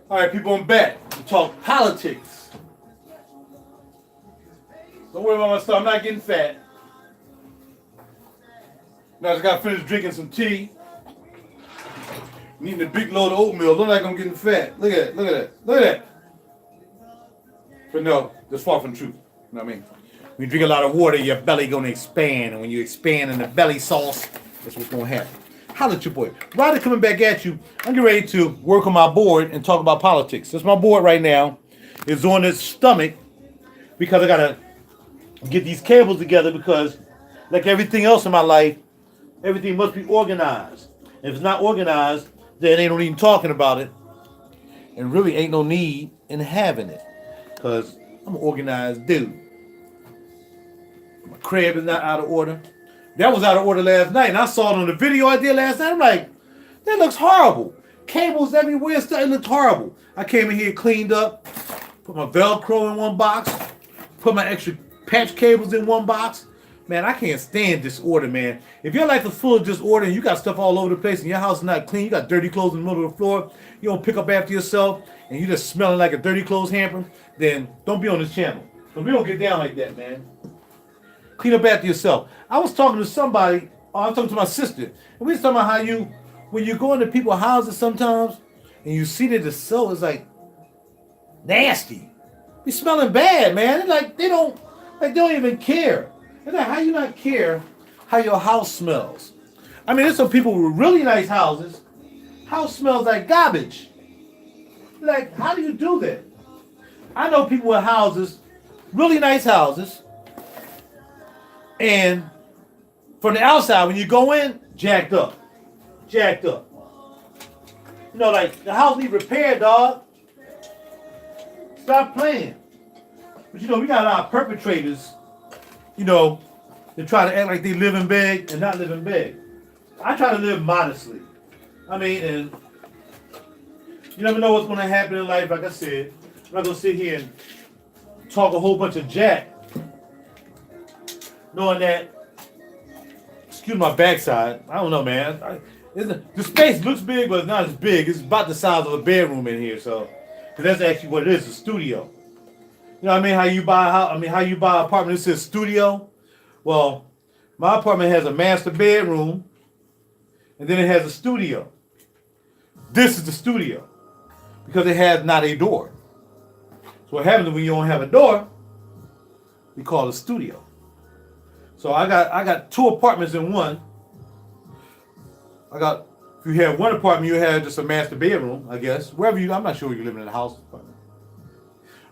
All right, people, I'm back to talk politics. Don't worry about my stuff. I'm not getting fat. Now I just got finished drinking some tea. Eating a big load of oatmeal. Look like I'm getting fat. Look at that. Look at that. Look at that. But no, that's far from the truth. You know what I mean? When you drink a lot of water, your belly gonna expand, and when you expand in the belly sauce, that's what's gonna happen. Holla at your boy. Ryder coming back at you. I'm getting ready to work on my board and talk about politics. That's my board right now. It's on its stomach because I gotta get these cables together because, like everything else in my life, everything must be organized. If it's not organized, then ain't no need in talking about it, and really ain't no need in having it, because I'm an organized dude. My crib is not out of order. That was out of order last night, and I saw it on the video I did last night. I'm like, that looks horrible. Cables everywhere, stuff. It looked horrible. I came in here, cleaned up, put my Velcro in one box, put my extra patch cables in one box. Man, I can't stand disorder, man. If your life is full of disorder and you got stuff all over the place and your house is not clean, you got dirty clothes in the middle of the floor, you don't pick up after yourself, and you just smelling like a dirty clothes hamper, then don't be on this channel. Because we don't get down like that, man. Clean up after yourself. I was talking to somebody, I was talking to my sister, and we was talking about how when you go into people's houses sometimes, and you see that the soul is like nasty. Be smelling bad, man. It's like they don't even care. It's like, how you not care how your house smells? I mean, there's some people with really nice houses. House smells like garbage. Like, how do you do that? I know people with houses, really nice houses, and from the outside, when you go in, jacked up. Jacked up. You know, like, the house need repaired, dog. Stop playing. But you know, we got a lot of perpetrators, you know, they try to act like they living big and not living big. I try to live modestly. I mean, and you never know what's going to happen in life. Like I said, I'm not going to sit here and talk a whole bunch of jack, knowing that, excuse my backside, I don't know, man. The space looks big, but it's not as big. It's about the size of a bedroom in here, so, because that's actually what it is, a studio. You know what I mean? How you buy a house, how you buy an apartment, it says studio. Well, my apartment has a master bedroom, and then it has a studio. This is the studio, because it has not a door. So what happens when you don't have a door, we call it a studio. So I got two apartments in one. If you have one apartment, you have just a master bedroom, I guess. I'm not sure you're living in a house apartment.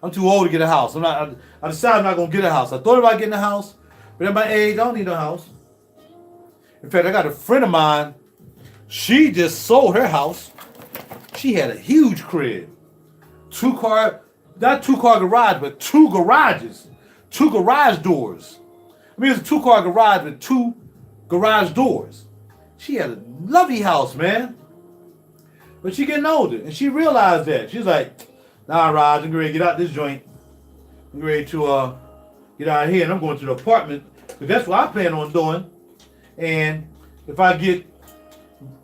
I'm too old to get a house. I decided I'm not going to get a house. I thought about getting a house, but at my age, I don't need a house. In fact, I got a friend of mine. She just sold her house. She had a huge crib. Not two-car garage, but two garages. Two garage doors. I mean, it's a two-car garage with two garage doors. She had a lovely house, man. But she getting older, and she realized that. She's like, nah, Raj, I'm ready to get out this joint. I'm ready to get out of here, and I'm going to the apartment, because that's what I plan on doing. And if I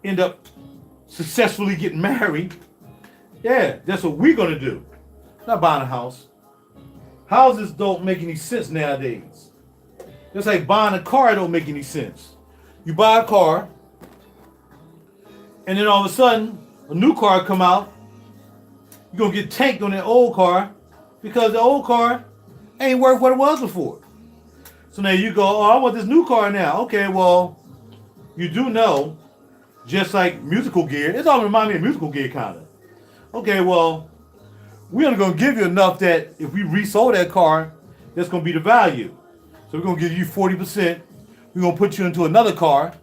end up successfully getting married, yeah, that's what we're going to do. Not buying a house. Houses don't make any sense nowadays. Just like buying a car don't make any sense. You buy a car, and then all of a sudden, a new car come out. You're going to get tanked on that old car because the old car ain't worth what it was before. So now you go, oh, I want this new car now. Okay, well, you do know, just like musical gear, it's all remind me of musical gear kind of. Okay, well, we're only going to give you enough that if we resold that car, that's going to be the value. So we're going to give you 40%. We're going to put you into another car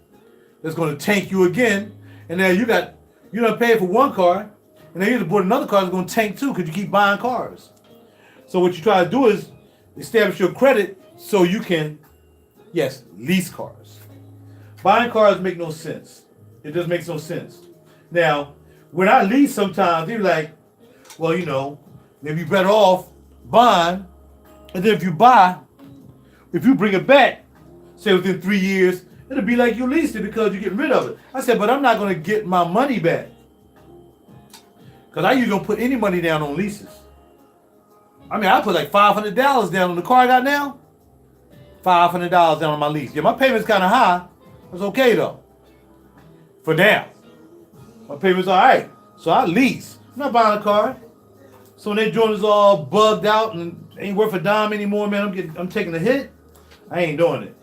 that's going to tank you again. And now you done paid for one car, and then you just bought another car that's going to tank too because you keep buying cars. So what you try to do is establish your credit so you can, yes, lease cars. Buying cars make no sense. It just makes no sense. Now, when I lease sometimes, they're like, well, you know, maybe you're better off buying, and then if you bring it back, say within 3 years, it'll be like you leased it because you're getting rid of it. I said, but I'm not going to get my money back. Because I usually don't put any money down on leases. I mean, I put like $500 down on the car I got now. $500 down on my lease. Yeah, my payment's kind of high. That's okay though. For now. My payment's all right. So I lease. I'm not buying a car. So when that joint is all bugged out and ain't worth a dime anymore, man, I'm taking a hit. I ain't doing it.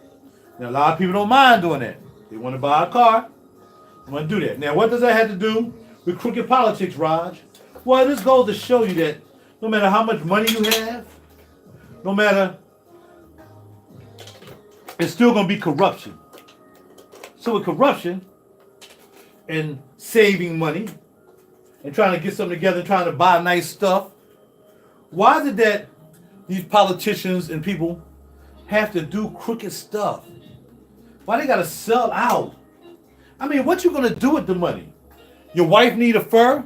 Now, a lot of people don't mind doing that. They want to buy a car. They want to do that. Now, what does that have to do with crooked politics, Raj? Well, this goes to show you that no matter how much money you have, no matter, it's still going to be corruption. So with corruption and saving money and trying to get something together and trying to buy nice stuff, why is it that these politicians and people have to do crooked stuff? Why they got to sell out? I mean, what you going to do with the money? Your wife need a fur?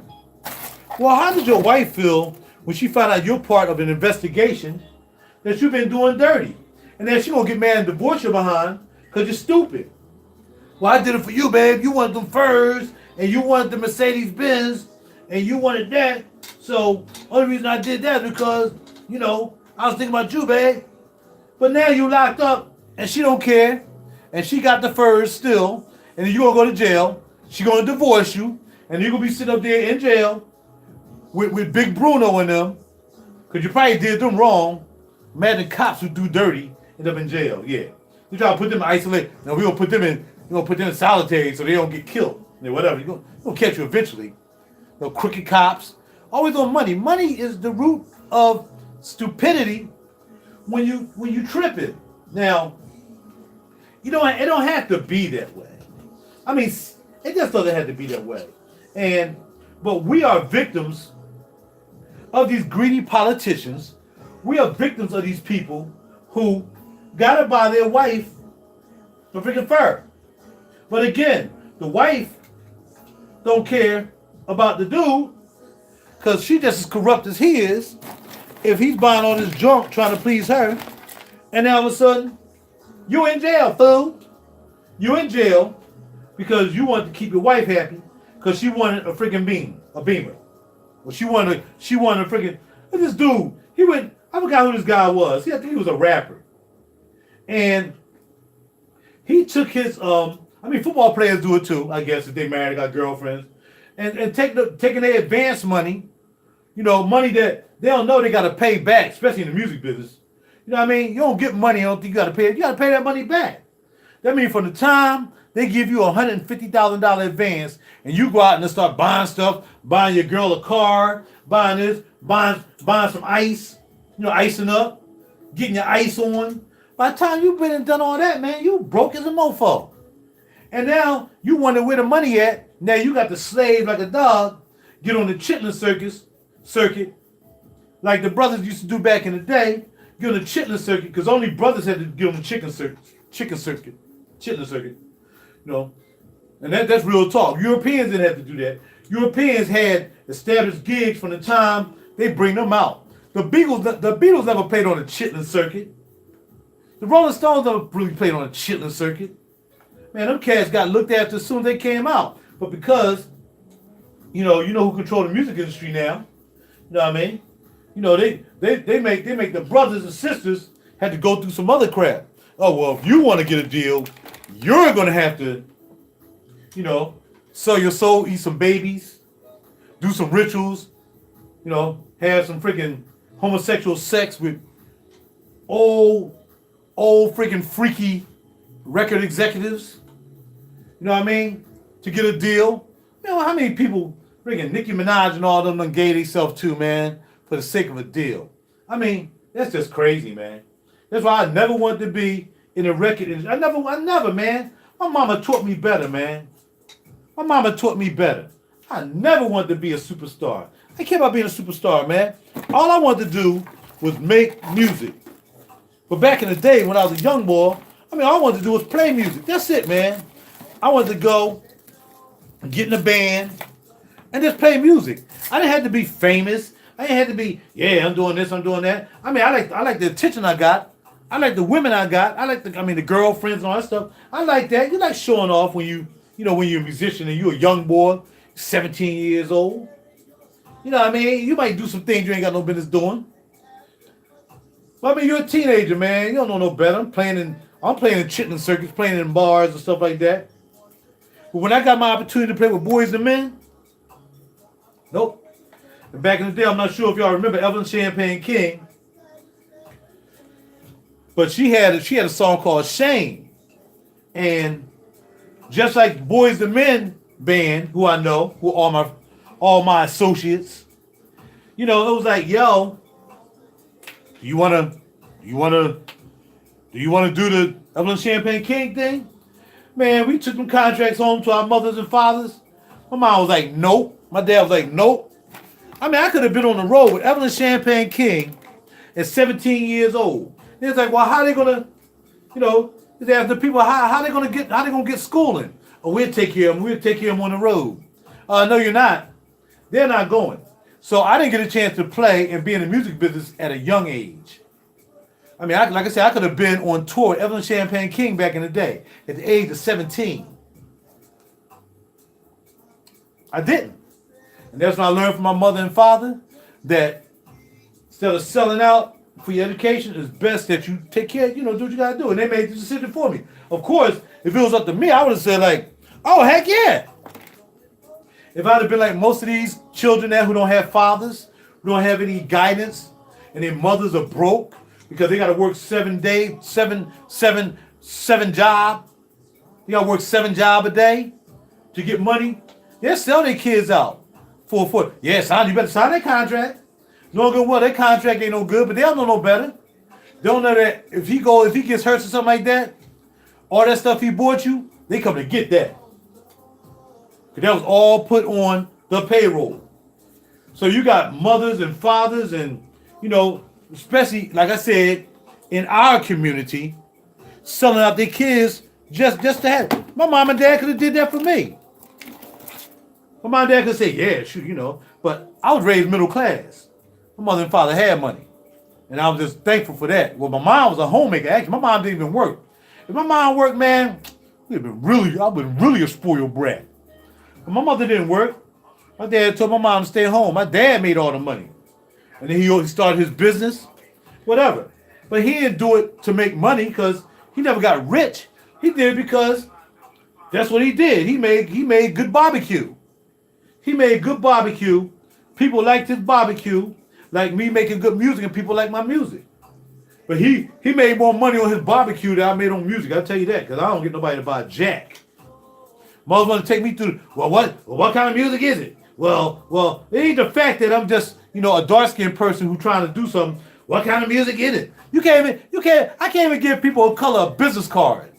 Well, how did your wife feel when she found out you're part of an investigation that you've been doing dirty? And then she going to get mad and divorce you behind because you're stupid. Well, I did it for you, babe. You wanted them furs and you wanted the Mercedes Benz and you wanted that. So, only reason I did that is because, you know, I was thinking about you, babe. But now you locked up and she don't care. And she got the furs still. And then you going to go to jail. She going to divorce you. And you're going to be sitting up there in jail with Big Bruno and them. Because you probably did them wrong. Imagine cops who do dirty end up in jail. Yeah. You try to put them in isolate. Now we're going to put them in solitary so they don't get killed. Yeah, whatever. You're going to catch you eventually. No crooked cops. Always on money. Money is the root of stupidity when you trip it. Now, it don't have to be that way. I mean, it just doesn't have to be that way. But we are victims of these greedy politicians. We are victims of these people who gotta buy their wife a freaking fur. But again, the wife don't care about the dude because she just as corrupt as he is. If he's buying all this junk trying to please her, and now all of a sudden, you in jail, fool. You in jail because you want to keep your wife happy because she wanted a freaking beamer. Well, she wanted a freaking. This dude, I forgot who this guy was. I think he was a rapper, and he took his football players do it too. I guess if they married, got girlfriends, and taking their advance money, money that they don't know they got to pay back, especially in the music business. You know what I mean? You don't get money, I don't think you got to pay it. You got to pay that money back. That means from the time they give you $150,000 advance and you go out and start buying stuff, buying your girl a car, buying this, buying some ice, icing up, getting your ice on. By the time you've been and done all that, man, you broke as a mofo. And now you wonder where the money at. Now you got to slave like a dog, get on the chitlin circuit, like the brothers used to do back in the day. Get on the chitlin circuit, because only brothers had to get on the chitlin circuit. And that's real talk. Europeans didn't have to do that. Europeans had established gigs from the time they bring them out. The Beatles never played on the chitlin circuit. The Rolling Stones never really played on the chitlin circuit. Man, them cats got looked after as soon as they came out. But because, you know who control the music industry now. You know what I mean? They make the brothers and sisters had to go through some other crap. Oh, well, if you want to get a deal, you're going to have to, sell your soul, eat some babies, do some rituals, have some freaking homosexual sex with old freaking freaky record executives. You know what I mean? To get a deal. How many people, freaking Nicki Minaj and all them done gay themselves too, man, for the sake of a deal. I mean, that's just crazy, man. That's why I never wanted to be in the record industry. I never, man. My mama taught me better, man. My mama taught me better. I never wanted to be a superstar. I care about being a superstar, man. All I wanted to do was make music. But back in the day, when I was a young boy, all I wanted to do was play music. That's it, man. I wanted to go get in a band and just play music. I didn't have to be famous. I didn't have to be, I'm doing this, I'm doing that. I like the attention I got. I like the women I got. I like the girlfriends and all that stuff. I like that. You like showing off when when you're a musician and you're a young boy, 17 years old. You know what I mean? You might do some things you ain't got no business doing. But I mean, you're a teenager, man. You don't know no better. I'm playing in chitlin circuits, playing in bars and stuff like that. But when I got my opportunity to play with boys and men, nope. And back in the day, I'm not sure if y'all remember Evelyn Champagne King, but she had a song called Shame. And just like Boys and Men band, who I know, who are all my associates, you know, it was like, yo, do you wanna do the Evelyn Champagne King thing? Man, we took them contracts home to our mothers and fathers. My mom was like, nope. My dad was like, nope. I mean, I could have been on the road with Evelyn Champagne King at 17 years old. And it's like, well, how they gonna, you know, they ask the people how they gonna get schooling? Oh, we'll take care of them. We'll take care of them on the road. No, you're not. They're not going. So I didn't get a chance to play and be in the music business at a young age. I mean, like I said, I could have been on tour with Evelyn Champagne King back in the day at the age of 17. I didn't. And that's when I learned from my mother and father that instead of selling out for your education, it's best that you take care, do what you got to do. And they made the decision for me. Of course, if it was up to me, I would have said like, oh, heck yeah. If I'd have been like most of these children there who don't have fathers, who don't have any guidance, and their mothers are broke because they got to work 7 job. They got to work 7 job a day to get money. They'll sell their kids out for yeah, son, you better sign that contract. No good, well, that contract ain't no good, but they don't know no better. They don't know that if he gets hurt or something like that, all that stuff he bought you, they come to get that. Because that was all put on the payroll. So you got mothers and fathers and, especially, like I said, in our community, selling out their kids just to have it. My mom and dad could have did that for me. My mom and dad could say, yeah, shoot, but I was raised middle class. My mother and father had money. And I was just thankful for that. Well, my mom was a homemaker. Actually, my mom didn't even work. If my mom worked, man, I've been really a spoiled brat. But my mother didn't work. My dad told my mom to stay home. My dad made all the money. And then he started his business, whatever. But he didn't do it to make money because he never got rich. He did it because that's what he did. He made good barbecue. He made good barbecue. People liked his barbecue, like me making good music, and people like my music. But he made more money on his barbecue than I made on music. I'll tell you that, because I don't get nobody to buy jack. Mother want to take me through, what kind of music is it? Well, it ain't the fact that I'm just, a dark-skinned person who's trying to do something. What kind of music is it? I can't even give people of color a business card.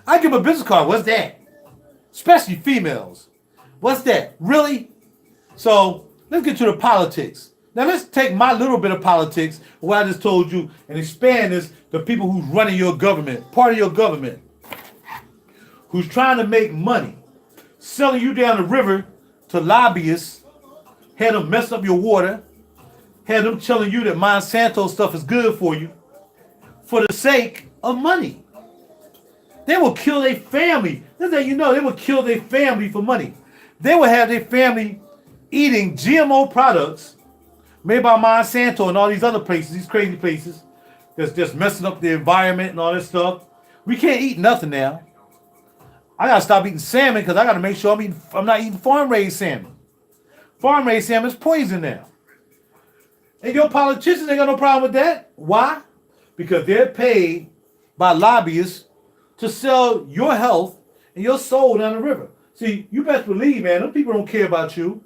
I give them a business card. What's that? Especially females. What's that? Really? So let's get to the politics. Now let's take my little bit of politics, what I just told you, and expand this to people who's running your government, part of your government, who's trying to make money, selling you down the river to lobbyists, had them mess up your water, had them telling you that Monsanto stuff is good for you, for the sake of money. They will kill their family. That's how they will kill their family for money. They will have their family eating GMO products made by Monsanto and all these other places, these crazy places, that's just messing up the environment and all this stuff. We can't eat nothing now. I gotta stop eating salmon because I gotta make sure I'm not eating farm-raised salmon. Farm-raised salmon is poison now. And your politicians ain't got no problem with that. Why? Because they're paid by lobbyists to sell your health and your soul down the river. See, you best believe, man, them people don't care about you.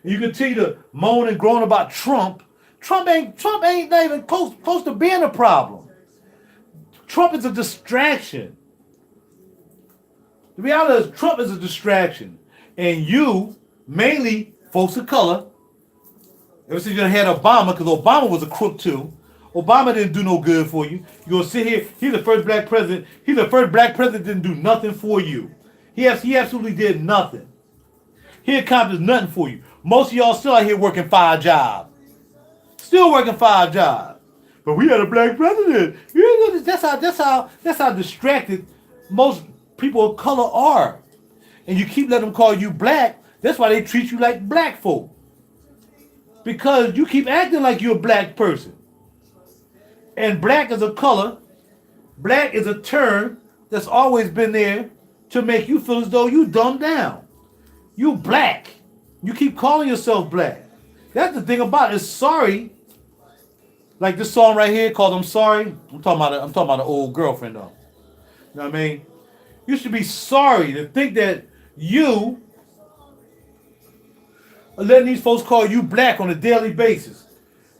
And you continue to moan and groan about Trump. Trump ain't not even close to being a problem. Trump is a distraction. The reality is Trump is a distraction. And you, mainly folks of color, ever since you had Obama, because Obama was a crook too. Obama didn't do no good for you. You're going to sit here, he's the first black president. He's the first black president that didn't do nothing for you. He absolutely did nothing. He accomplished nothing for you. Most of y'all still out here working 5 jobs. Still working 5 jobs. But we had a black president. That's how distracted most people of color are. And you keep letting them call you black. That's why they treat you like black folk. Because you keep acting like you're a black person. And black is a color. Black is a term that's always been there to make you feel as though you dumbed down. You black. You keep calling yourself black. That's the thing about it. It's sorry. Like this song right here called "I'm Sorry." I'm talking about an old girlfriend though. You know what I mean? You should be sorry to think that you are letting these folks call you black on a daily basis.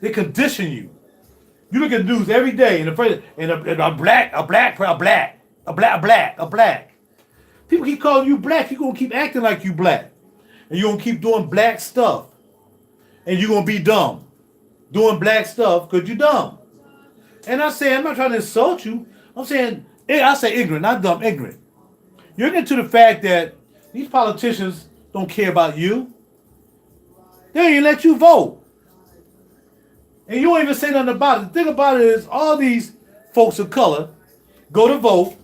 They condition you. You look at the news every day and a black. People keep calling you black. You're gonna keep acting like you black, and you're gonna keep doing black stuff, and you're gonna be dumb, doing black stuff because you're dumb. And I'm not trying to insult you. I'm saying I say ignorant, not dumb, ignorant. You're getting to the fact that these politicians don't care about you. They don't even let you vote. And you don't even say nothing about it. The thing about it is all these folks of color go to vote.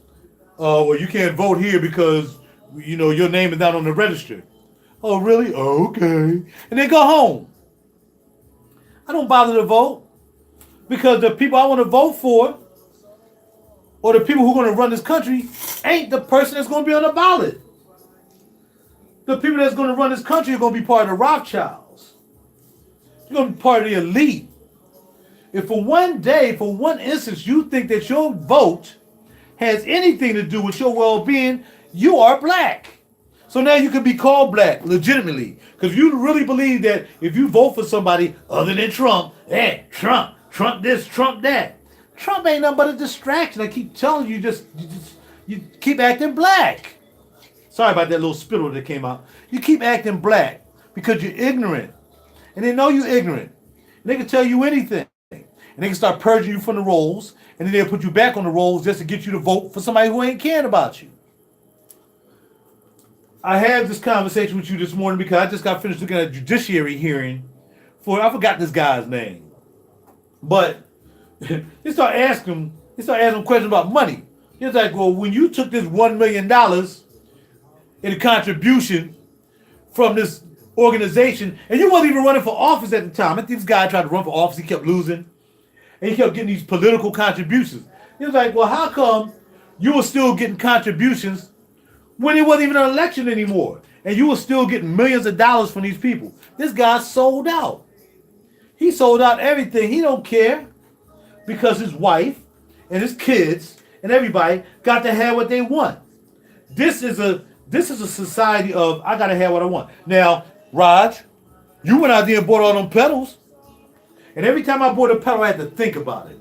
Well, you can't vote here because, your name is not on the register. Oh, really? Oh, okay. And they go home. I don't bother to vote because the people I want to vote for or the people who are going to run this country ain't the person that's going to be on the ballot. The people that's going to run this country are going to be part of the Rothschilds. You're going to be part of the elite. If for one day, for one instance, you think that your vote has anything to do with your well-being, you are black. So now you can be called black, legitimately. Because you really believe that if you vote for somebody other than Trump, Trump this, Trump that. Trump ain't nothing but a distraction. I keep telling you, you keep acting black. Sorry about that little spittle that came out. You keep acting black because you're ignorant. And they know you're ignorant. And they can tell you anything. And they can start purging you from the rolls, and then they'll put you back on the rolls just to get you to vote for somebody who ain't caring about you. I had this conversation with you this morning because I just got finished looking at a judiciary hearing I forgot this guy's name. But they start asking questions about money. It's like, well, when you took this $1 million in a contribution from this organization, and you wasn't even running for office at the time. I think this guy tried to run for office, he kept losing. And he kept getting these political contributions. He was like, well, how come you were still getting contributions when it wasn't even an election anymore? And you were still getting millions of dollars from these people. This guy sold out. He sold out everything. He don't care because his wife and his kids and everybody got to have what they want. This is a society of I gotta have what I want. Now, Raj, you went out there and bought all them pedals. And every time I bought a pedal, I had to think about it.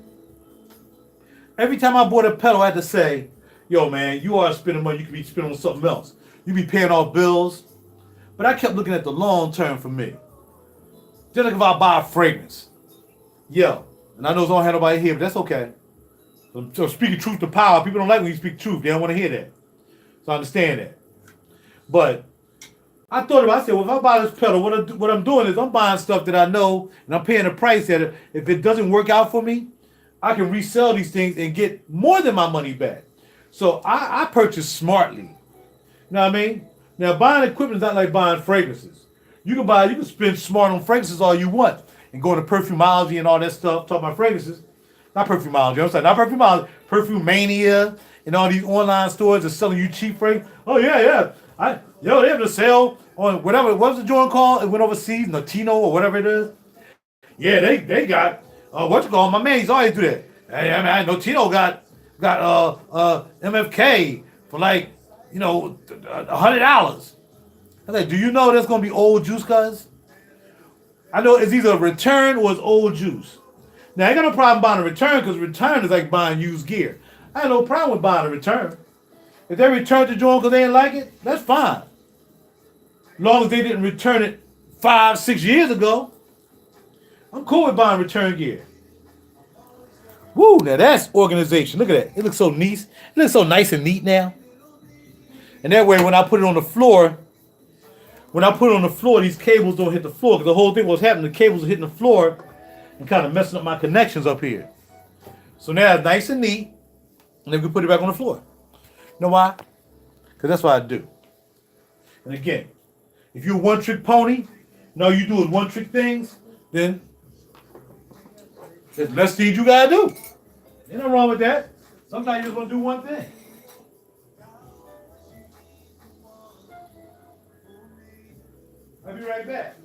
Every time I bought a pedal, I had to say, yo, man, you are spending money. You could be spending on something else. You be paying off bills. But I kept looking at the long term for me. Just like if I buy a fragrance. Yeah. And I know it's don't have nobody here, but that's okay. So speaking truth to power, people don't like when you speak truth. They don't want to hear that. So I understand that. But I thought about it. I said, well, if I buy this pedal, what I'm doing is I'm buying stuff that I know, and I'm paying a price that if it doesn't work out for me, I can resell these things and get more than my money back. So I purchase smartly. You know what I mean? Now, buying equipment is not like buying fragrances. You can spend smart on fragrances all you want and go to Perfumology and all that stuff, talk about fragrances. Not Perfumology, I'm sorry, not Perfumology, Perfumania and all these online stores are selling you cheap fragrance. Oh, yeah. They have a sale on whatever. What was the joint called? It went overseas, Notino or whatever it is. Yeah, they got my man. He's always do that. Hey, I mean, Notino got MFK for like $100. I like, do you know that's gonna be old juice, cuz? I know it's either a return or it's old juice. Now I ain't got no problem buying a return because return is like buying used gear. I have no problem with buying a return. If they return the joint because they didn't like it, that's fine. As long as they didn't return it 5-6 years ago, I'm cool with buying return gear. Woo, now that's organization. Look at that. It looks so neat. It looks so nice and neat now. And that way when I put it on the floor, these cables don't hit the floor. Because the whole thing was happening, the cables are hitting the floor and kind of messing up my connections up here. So now it's nice and neat. And then we can put it back on the floor. You know why? Because that's what I do. And again, if you're a one-trick pony, and all you do is one-trick things, then there's less things you gotta do. Ain't nothing wrong with that. Sometimes you just want to do one thing. I'll be right back.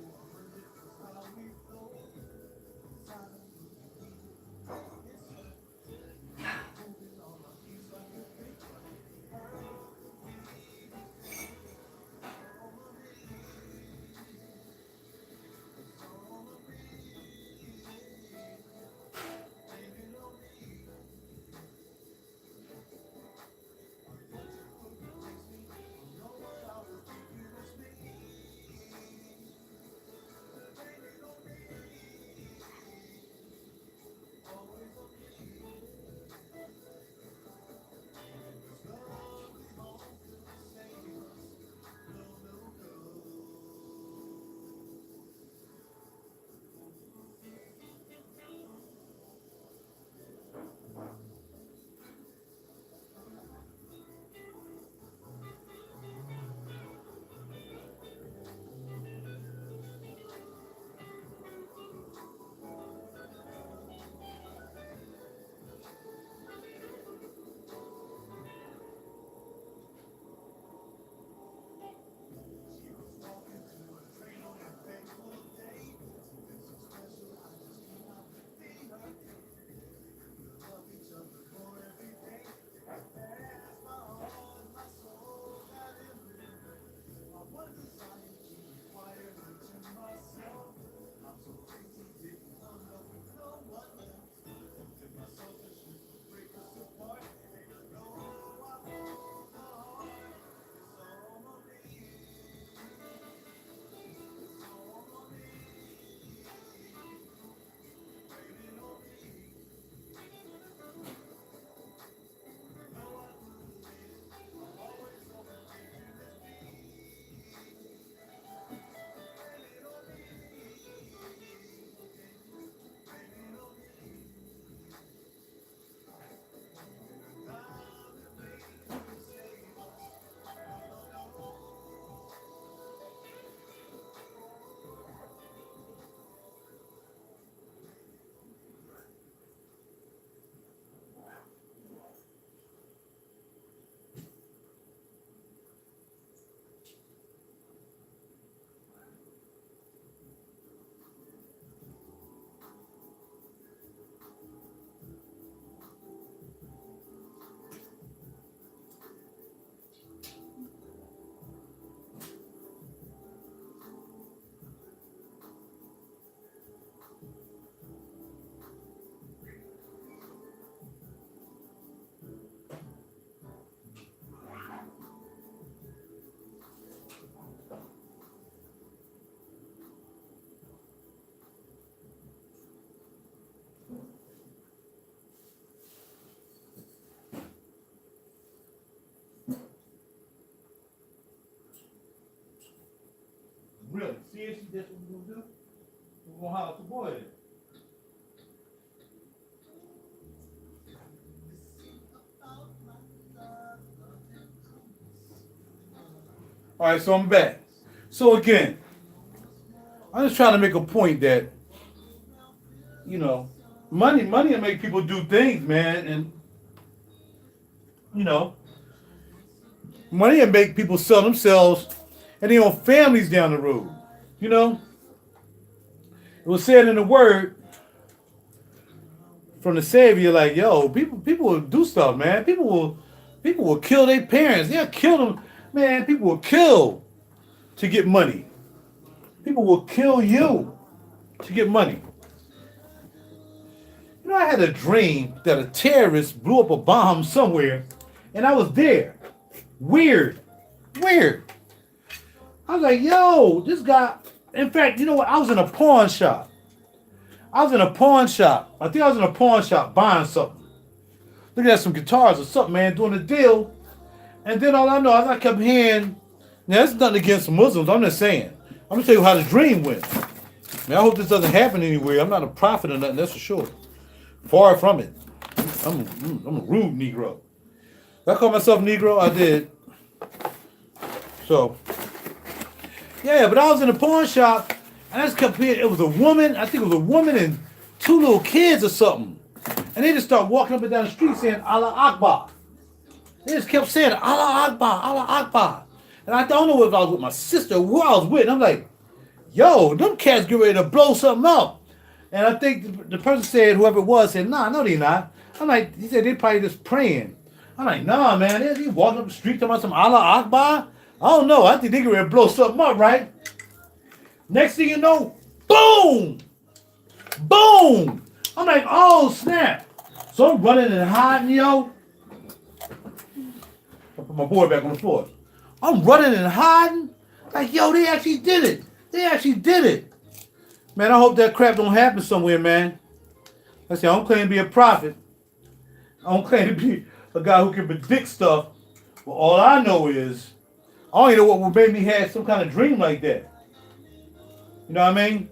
Really? Seriously, that's what we're gonna do? We're gonna holler at the boy then. All right, so I'm back. So again, I'm just trying to make a point that, you know, money will make people do things, man, and you know, money will make people sell themselves and their own families down the road. You know, it was said in the word from the Savior, like, yo, people will do stuff, man. People will kill their parents. They'll kill them, man. People will kill to get money. People will kill you to get money. You know, I had a dream that a terrorist blew up a bomb somewhere, and I was there. Weird. Weird. I was like, yo, this guy. In fact, you know what? I was in a pawn shop. I think I was in a pawn shop buying something. Looking at some guitars or something, man, doing a deal. And then all I know is I kept hearing, now that's nothing against Muslims, I'm just saying. I'm gonna tell you how the dream went. Man, I hope this doesn't happen anywhere. I'm not a prophet or nothing, that's for sure. Far from it. I'm a rude Negro. Did I call myself Negro? I did. So, yeah, but I was in a pawn shop. And I just kept hearing it was a woman. I think it was a woman and two little kids or something. And they just start walking up and down the street saying Allah Akbar. They just kept saying Allah Akbar, Allah Akbar. And I don't know if I was with my sister or who I was with. And I'm like, yo, them cats get ready to blow something up. And I think the person said, whoever it was, said, nah, no, they not. I'm like, he said they probably just praying. I'm like, nah, man, they walking up the street talking about some Allah Akbar. I don't know. I think they get ready to blow something up, right? Next thing you know, boom! Boom! I'm like, oh, snap. So I'm running and hiding, yo. I put my board back on the floor. I'm running and hiding. Like, yo, they actually did it. They actually did it. Man, I hope that crap don't happen somewhere, man. I say, I don't claim to be a prophet. I don't claim to be a guy who can predict stuff. But all I know is, I don't even know what made me have some kind of dream like that. You know what I mean?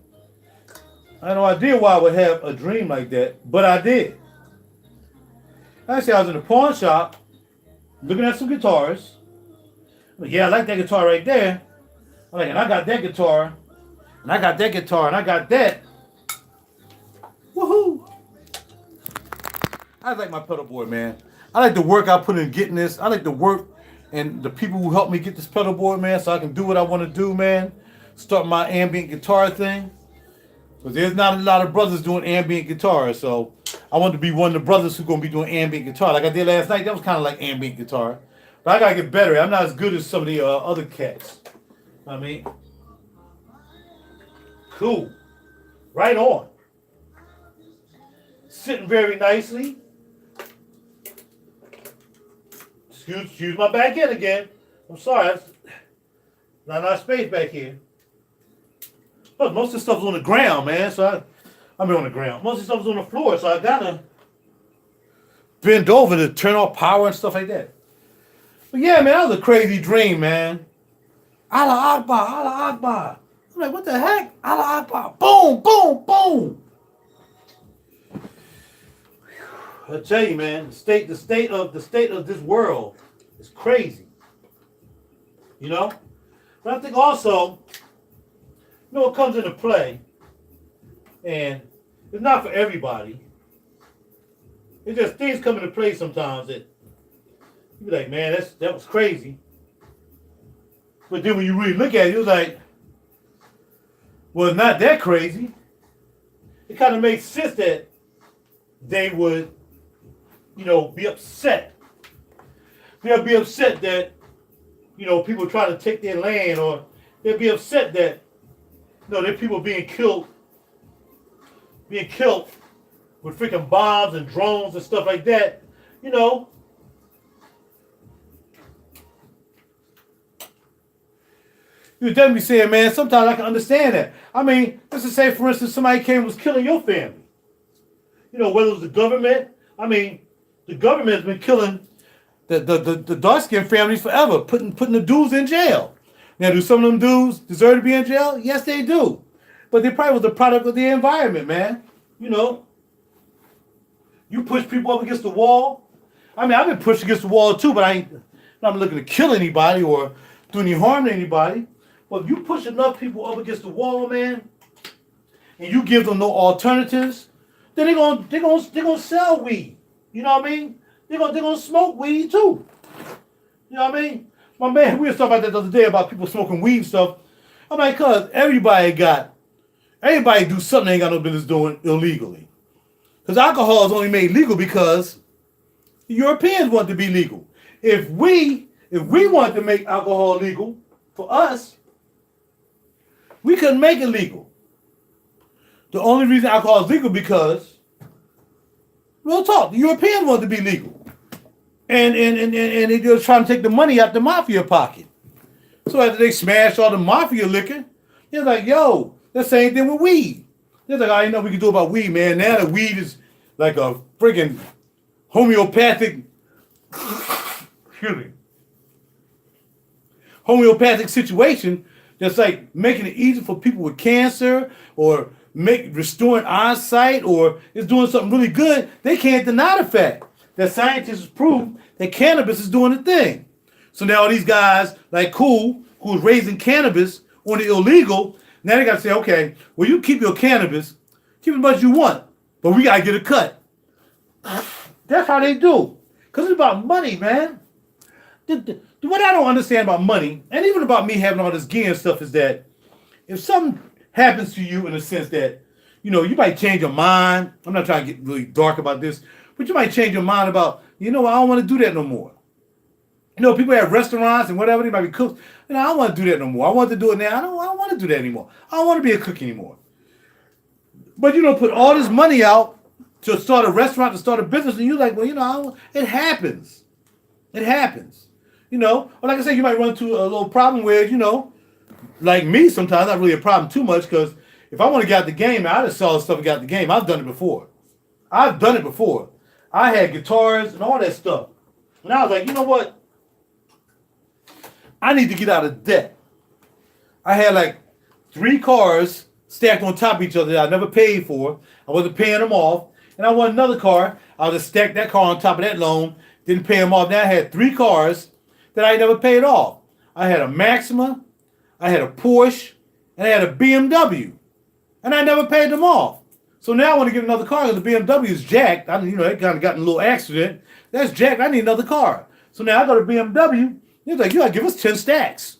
I had no idea why I would have a dream like that, but I did. Actually, I was in a pawn shop, looking at some guitars. Like, yeah, I like that guitar right there. I'm like, and I got that guitar, and I got that guitar, and I got that. Woohoo! I like my pedal board, man. I like the work I put in getting this. I like the work and the people who helped me get this pedal board, man, so I can do what I want to do, man. Start my ambient guitar thing. Because there's not a lot of brothers doing ambient guitar, so I want to be one of the brothers who's going to be doing ambient guitar. Like I did last night, that was kind of like ambient guitar. But I got to get better. I'm not as good as some of the other cats. I mean, cool. Right on. Sitting very nicely. Excuse my back end again. I'm sorry. Not enough space back here. But most of the stuff's on the ground, man. So I mean on the ground. Most of the stuff's on the floor, so I gotta bend over to turn off power and stuff like that. But yeah, man, that was a crazy dream, man. Allah Akbar, Allah Akbar. I'm like, what the heck? Allah Akbar. Boom, boom, boom. I tell you, man, the state of this world is crazy. You know? But I think also, you know what comes into play, and it's not for everybody. It's just things come into play sometimes that you be like, man, that was crazy. But then when you really look at it, it was like, well, it's not that crazy. It kind of makes sense that they would, you know, be upset. They'll be upset that, you know, people try to take their land, or they'll be upset that, you know, there are people being killed with freaking bombs and drones and stuff like that, you know. You're definitely saying, man, sometimes I can understand that. I mean, let's just say, for instance, somebody came and was killing your family. You know, whether it was the government. I mean, the government has been killing the dark-skinned families forever, putting the dudes in jail. Now, do some of them dudes deserve to be in jail? Yes, they do. But they probably was the product of the environment, man. You know, you push people up against the wall. I mean, I've been pushed against the wall too, but I'm not looking to kill anybody or do any harm to anybody. But if you push enough people up against the wall, man, and you give them no alternatives, then they're gonna sell weed. You know what I mean? They're gonna smoke weed too. You know what I mean? My man, we were talking about that the other day about people smoking weed and stuff. I'm like, cuz everybody do something they ain't got no business doing illegally. Because alcohol is only made legal because the Europeans want to be legal. If we wanted to make alcohol legal for us, we couldn't make it legal. The only reason alcohol is legal because, real talk, the Europeans want to be legal. And they just trying to take the money out the mafia pocket. So after they smashed all the mafia liquor, they're like, yo, the same thing with weed. They're like, I didn't know we could do about weed, man. Now the weed is like a freaking homeopathic situation that's like making it easy for people with cancer or restoring eyesight, or it's doing something really good. They can't deny the fact that scientists prove that cannabis is doing the thing. So now these guys like Cool, who's raising cannabis on the illegal, Now they got to say, okay, well, you keep your cannabis, keep as much as you want, but we got to get a cut. That's how they do. Because it's about money, man. What I don't understand about money, and even about me having all this gear and stuff, is that if something happens to you in the sense that, you might change your mind. I'm not trying to get really dark about this, but you might change your mind about, I don't want to do that no more. People have restaurants and whatever, they might be cooks. I don't want to do that no more. I want to do it now. I don't want to do that anymore. I don't want to be a cook anymore. But put all this money out to start a restaurant, to start a business, and you're like, well, it happens. It happens. Or like I said, you might run into a little problem where, like me sometimes, not really a problem too much, because if I want to get out the game, I just sell stuff and get out the game. I've done it before. I had guitars and all that stuff. And I was like, you know what? I need to get out of debt. I had like 3 cars stacked on top of each other that I never paid for. I wasn't paying them off. And I wanted another car. I just stacked that car on top of that loan. Didn't pay them off. Now I had 3 cars that I never paid off. I had a Maxima, I had a Porsche, and I had a BMW. And I never paid them off. So now I want to get another car because the BMW is jacked. It kind of got in a little accident. That's jacked. I need another car. So now I go to BMW. He's like, you got to give us 10 stacks.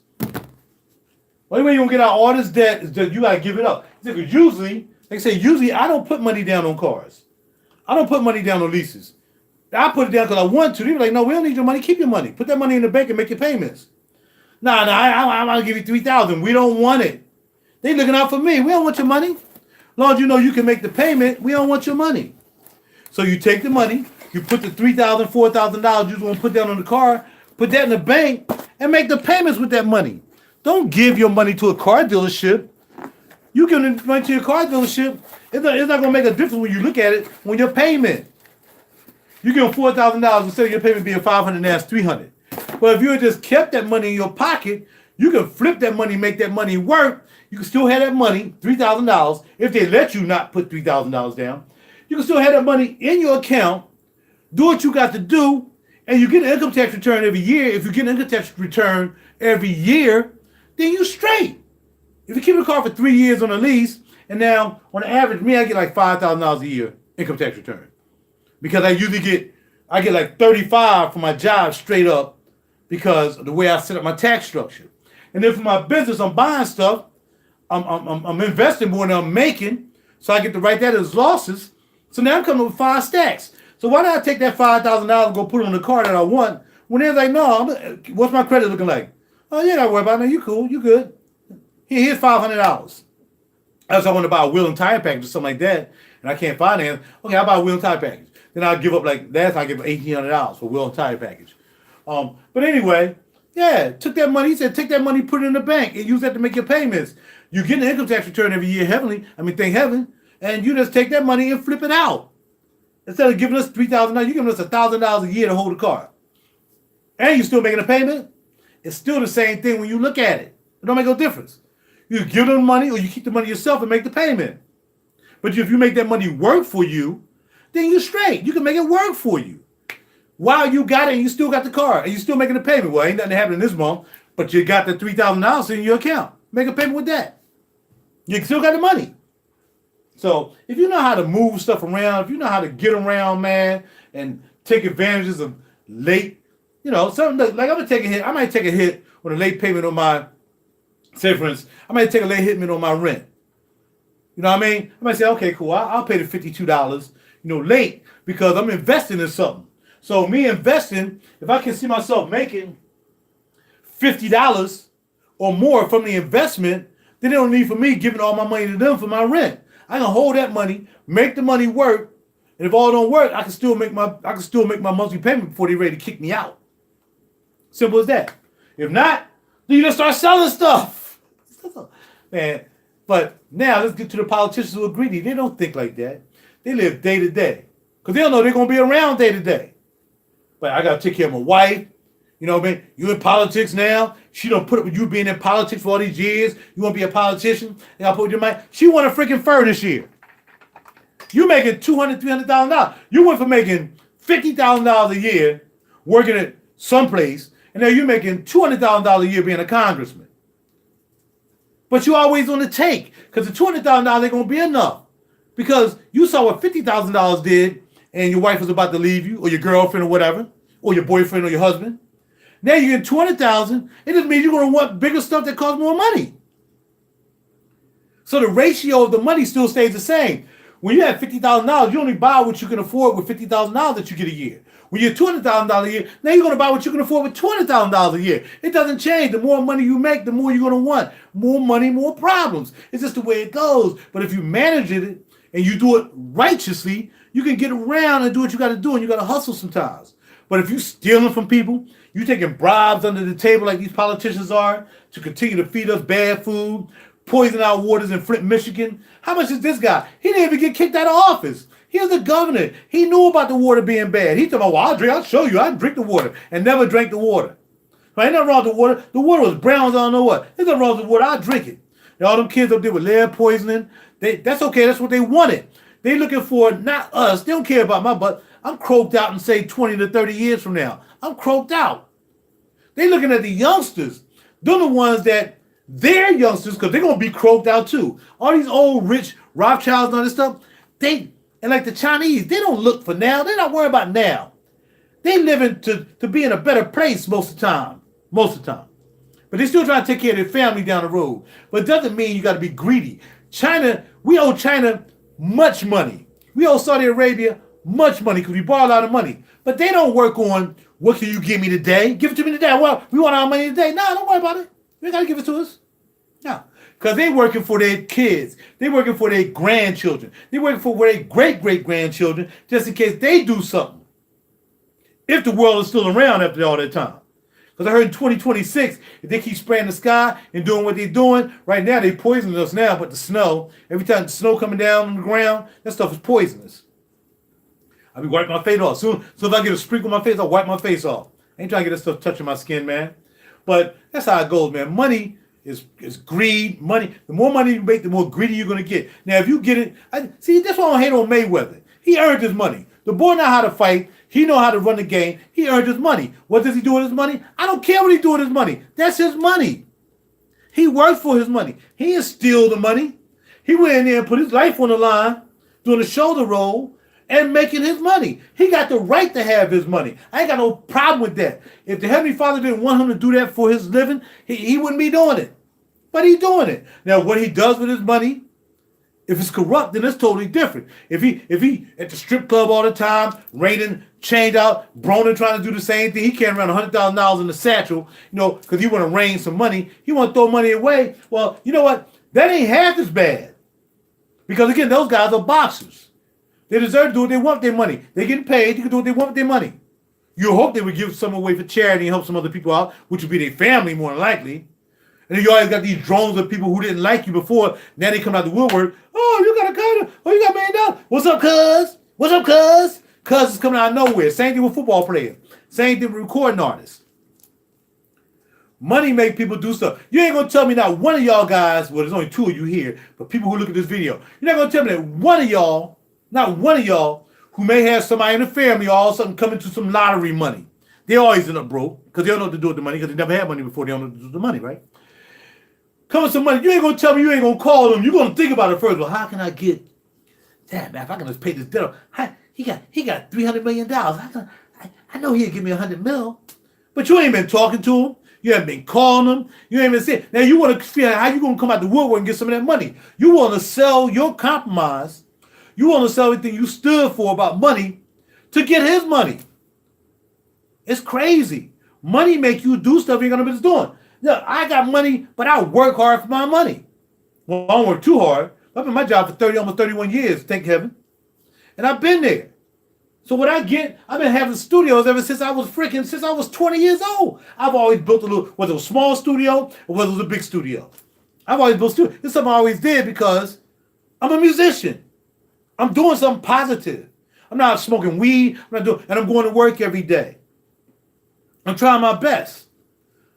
Only way you're going to get out all this debt is that you got to give it up. Because usually I don't put money down on cars. I don't put money down on leases. I put it down because I want to. They were like, no, we don't need your money. Keep your money. Put that money in the bank and make your payments. I want to give you $3,000. We don't want it. They looking out for me. We don't want your money. As long as you can make the payment, we don't want your money. So you take the money, you put the $3,000, $4,000 you want to put down on the car, put that in the bank, and make the payments with that money. Don't give your money to a car dealership. You give the money to your car dealership, it's not going to make a difference when you look at it when your payment. You give them $4,000 instead of your payment being $500, now it's $300. But if you had just kept that money in your pocket, you can flip that money, make that money work. You can still have that money, $3,000, if they let you not put $3,000 down. You can still have that money in your account, do what you got to do, and you get an income tax return every year. If you get an income tax return every year, then you straight. If you keep a car for 3 years on a lease, and now on average, I get like $5,000 a year income tax return. Because I get like 35 for my job straight up because of the way I set up my tax structure. And then for my business, I'm buying stuff. I'm investing more than I'm making, so I get to write that as losses. So now I'm coming up with 5 stacks. So why don't I take that $5,000 and go put it on the car that I want? When they're like, no, what's my credit looking like? Oh, you got to worry about it. You cool, you good. Here's $500. Else I want to buy a wheel and tire package or something like that, and I can't find it. Okay, I'll buy a wheel and tire package. Then I'll give up last time I gave up $1,800 for a wheel and tire package. But anyway, took that money. He said, take that money, put it in the bank, and use that to make your payments. You get an income tax return every year, thank heaven, and you just take that money and flip it out. Instead of giving us $3,000, you're giving us $1,000 a year to hold the car. And you're still making a payment. It's still the same thing when you look at it. It don't make no difference. You give them money or you keep the money yourself and make the payment. But if you make that money work for you, then you're straight. You can make it work for you. While you got it and you still got the car and you're still making a payment. Well, ain't nothing happening this month, but you got the $3,000 in your account. Make a payment with that. You still got the money. So if you know how to move stuff around, if you know how to get around, man, and take advantages of late, something like I'm gonna take a hit. I might take a hit with a late payment on my, say for instance, I might take a late hitment on my rent. You know what I mean? I might say, okay, cool, I'll pay the $52, late because I'm investing in something. So me investing, if I can see myself making $50 or more from the investment, then they don't need for me giving all my money to them for my rent. I can hold that money, make the money work, and if all don't work, I can still make my monthly payment before they're ready to kick me out. Simple as that. If not, then you just start selling stuff. Man, but now let's get to the politicians who are greedy. They don't think like that. They live day to day. Because they don't know they're going to be around day to day. But I got to take care of my wife. You know what I mean? You in politics now. She don't put up with you being in politics for all these years. You want to be a politician? And I put your mind. She won a freaking fur this year. You making $200,000, $300,000. You went from making $50,000 a year working at someplace, and now you're making $200,000 a year being a congressman. But you're always on the take because the $200,000 ain't going to be enough. Because you saw what $50,000 did and your wife was about to leave you or your girlfriend or whatever, or your boyfriend or your husband. Now you get $200,000. It just means you're going to want bigger stuff that costs more money. So the ratio of the money still stays the same. When you have $50,000, you only buy what you can afford with $50,000 that you get a year. When you're $200,000 a year, now you're going to buy what you can afford with $200,000 a year. It doesn't change. The more money you make, the more you're going to want. More money, more problems. It's just the way it goes. But if you manage it and you do it righteously, you can get around and do what you got to do, and you got to hustle sometimes. But if you're stealing from people, you taking bribes under the table like these politicians are to continue to feed us bad food, poison our waters in Flint, Michigan. How much is this guy? He didn't even get kicked out of office. He was the governor. He knew about the water being bad. He told me, well, I'll show you. I drink the water, and never drank the water. Right? Ain't nothing wrong with the water. The water was brown as I don't know what. There's nothing wrong with the water. I drink it. And all them kids up there with lead poisoning, that's okay. That's what they wanted. They looking for not us. They don't care about my butt. I'm croaked out in, say, 20 to 30 years from now. I'm croaked out. They looking at the youngsters. They're the ones that they're youngsters because they're going to be croaked out too. All these old rich Rothschilds and all this stuff, and like the Chinese, they don't look for now. They're not worried about now. They living to be in a better place most of the time. Most of the time. But they still trying to take care of their family down the road. But it doesn't mean you got to be greedy. China, we owe China much money. We owe Saudi Arabia much money because we borrow a lot of money. But they don't work on, what can you give me today? Give it to me today. Well, we want our money today. No, don't worry about it. You ain't got to give it to us. No. Because they working for their kids. They working for their grandchildren. They working for their great-great-grandchildren just in case they do something. If the world is still around after all that time. Because I heard in 2026, if they keep spraying the sky and doing what they're doing, right now they poisoning us now, but the snow, every time the snow coming down on the ground, that stuff is poisonous. I'll be wiping my face off. So if I get a sprinkle on my face, I'll wipe my face off. I ain't trying to get that stuff touching my skin, man. But that's how it goes, man. Money is greed. Money. The more money you make, the more greedy you're going to get. Now, if you get it, see, that's why I don't hate on Mayweather. He earned his money. The boy know how to fight. He know how to run the game. He earned his money. What does he do with his money? I don't care what he do with his money. That's his money. He worked for his money. He didn't steal the money. He went in there and put his life on the line, doing a shoulder roll, and making his money. He got the right to have his money. I ain't got no problem with that. If the Heavenly Father didn't want him to do that for his living, he wouldn't be doing it. But he's doing it. Now, what he does with his money, if it's corrupt, then it's totally different. If he at the strip club all the time, raining, chained out, Broner trying to do the same thing, he carrying around $100,000 in the satchel, because he want to rain some money, he want to throw money away. Well, you know what? That ain't half as bad. Because again, those guys are boxers. They deserve to do what they want with their money. They getting paid, they can do what they want with their money. You hope they would give some away for charity and help some other people out, which would be their family more than likely. And then you always got these drones of people who didn't like you before. Now they come out the woodwork. Oh, you got a gun. Oh, you got $1 million. What's up, cuz? What's up, cuz? Cuz is coming out of nowhere. Same thing with football players. Same thing with recording artists. Money make people do stuff. You ain't going to tell me not one of y'all guys, well, there's only 2 of you here, but people who look at this video, you're not going to tell me that one of y'all, not one of y'all, who may have somebody in the family or all of a sudden come into some lottery money. They always end up broke because they don't know what to do with the money because they never had money before. They don't know what to do with the money, right? Come with some money. You ain't going to tell me you ain't going to call them. You're going to think about it first. Well, how can I get that, man? If I can just pay this debt off. He got $300 million. I know he'll give me $100 million. But you ain't been talking to him. You haven't been calling him. You ain't been saying. Now, you want to feel how you going to come out the woodwork and get some of that money. You want to sell your compromise. You want to sell everything you stood for about money to get his money. It's crazy. Money make you do stuff you ain't going to be doing. Look, I got money, but I work hard for my money. Well, I don't work too hard. I've been in my job for almost 31 years, thank heaven. And I've been there. So what I get, I've been having studios ever since I was 20 years old. I've always built a little, whether it was a small studio or whether it was a big studio. I've always built studios. This is something I always did because I'm a musician. I'm doing something positive. I'm not smoking weed. And I'm going to work every day. I'm trying my best.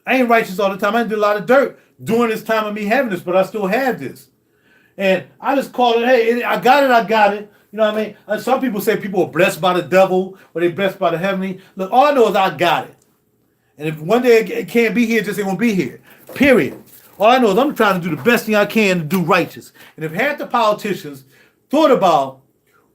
I ain't righteous all the time. I did a lot of dirt during this time of me having this, but I still have this. And I just call it, hey, I got it. You know what I mean? And some people say people are blessed by the devil or they're blessed by the heavenly. Look, all I know is I got it. And if one day it can't be here, it just ain't going to be here. Period. All I know is I'm trying to do the best thing I can to do righteous. And if half the politicians thought about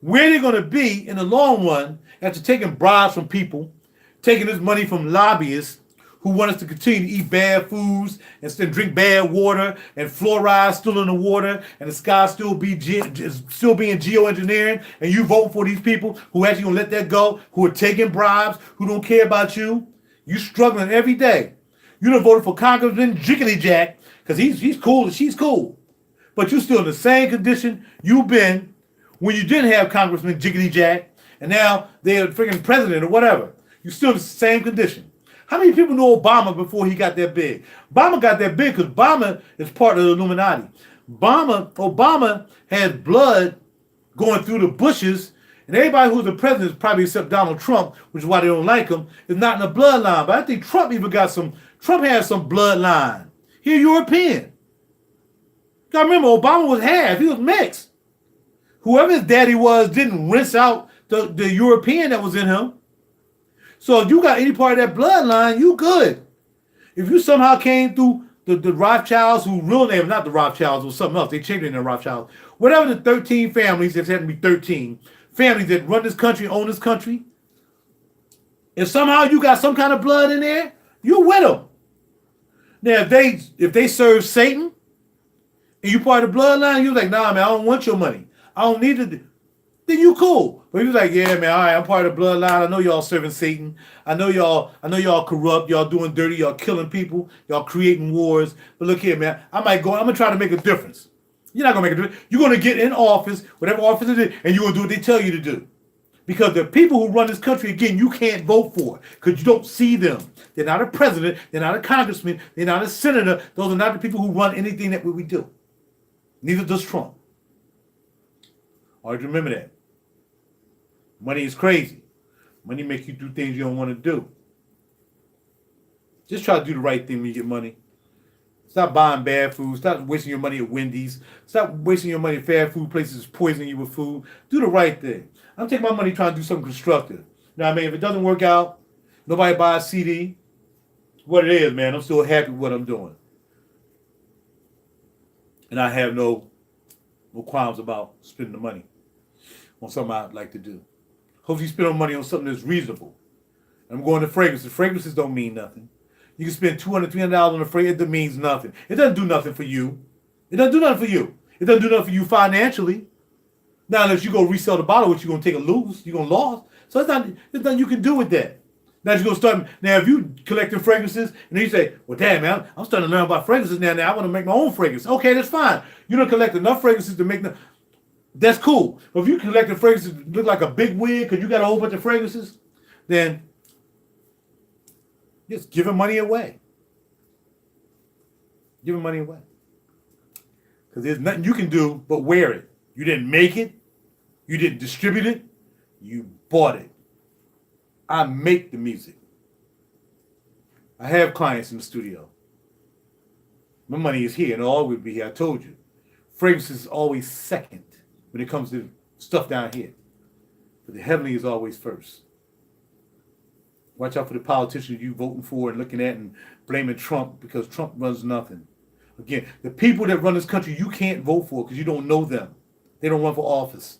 where they're going to be in the long run after taking bribes from people, taking this money from lobbyists who want us to continue to eat bad foods and drink bad water, and fluoride still in the water, and the sky still being geoengineering, and you vote for these people who actually gonna let that go, who are taking bribes, who don't care about you. You struggling every day. You done voted for Congressman Jiggly Jack because he's cool and she's cool, but you still in the same condition you've been when you didn't have Congressman Jiggly Jack, and now they're freaking president or whatever. You're still in the same condition. How many people knew Obama before he got that big? Obama got that big because Obama is part of the Illuminati. Obama has blood going through the bushes, and everybody who's the president, probably except Donald Trump, which is why they don't like him, is not in the bloodline. But I think Trump has some bloodline. He's European. Gotta remember, Obama was half. He was mixed. Whoever his daddy was didn't rinse out the European that was in him. So if you got any part of that bloodline, you good. If you somehow came through the Rothschilds, who real name, not the Rothschilds, or something else, they changed it in the Rothschilds. Whatever the 13 families, there had to be 13 families that run this country, own this country. If somehow you got some kind of blood in there, you with them. Now, if they serve Satan, and you part of the bloodline, you're like, nah, man, I don't want your money. I don't need it. Then you cool. But he was like, yeah, man, all right, I'm part of the bloodline. I know y'all serving Satan. I know y'all corrupt. Y'all doing dirty. Y'all killing people. Y'all creating wars. But look here, man, I'm gonna try to make a difference. You're not gonna make a difference. You're gonna get in office, whatever office it is, and you're gonna do what they tell you to do. Because the people who run this country, again, you can't vote for because you don't see them. They're not a president. They're not a congressman. They're not a senator. Those are not the people who run anything that we do. Neither does Trump. Always remember that. Money is crazy. Money makes you do things you don't want to do. Just try to do the right thing when you get money. Stop buying bad food. Stop wasting your money at Wendy's. Stop wasting your money at fast food places poisoning you with food. Do the right thing. I'm taking my money trying to do something constructive. You know what I mean? If it doesn't work out, nobody buys a CD. What it is, man, I'm still happy with what I'm doing. And I have no qualms about spending the money on something I'd like to do. Hopefully you spend money on something that's reasonable. I'm going to fragrances. Fragrances don't mean nothing. You can spend $200, $300 on a fragrance. It means nothing. It doesn't do nothing for you. It doesn't do nothing for you. It doesn't do nothing for you financially. Now, unless you go resell the bottle, which you're going to take a lose, you're going to lose. So there's nothing you can do with that. Now you're going to start. Now, if you collecting fragrances, and then you say, well, damn, man, I'm starting to learn about fragrances now. Now I want to make my own fragrance. Okay, that's fine. You don't collect enough fragrances to make them. That's cool. But if you collect the fragrances that look like a big wig because you got a whole bunch of fragrances, then just giving money away. Giving money away. Because there's nothing you can do but wear it. You didn't make it. You didn't distribute it. You bought it. I make the music. I have clients in the studio. My money is here and it'll always be here. I told you. Fragrance is always second when it comes to stuff down here. But the heavenly is always first. Watch out for the politicians you voting for and looking at and blaming Trump because Trump runs nothing. Again, the people that run this country you can't vote for because you don't know them. They don't run for office.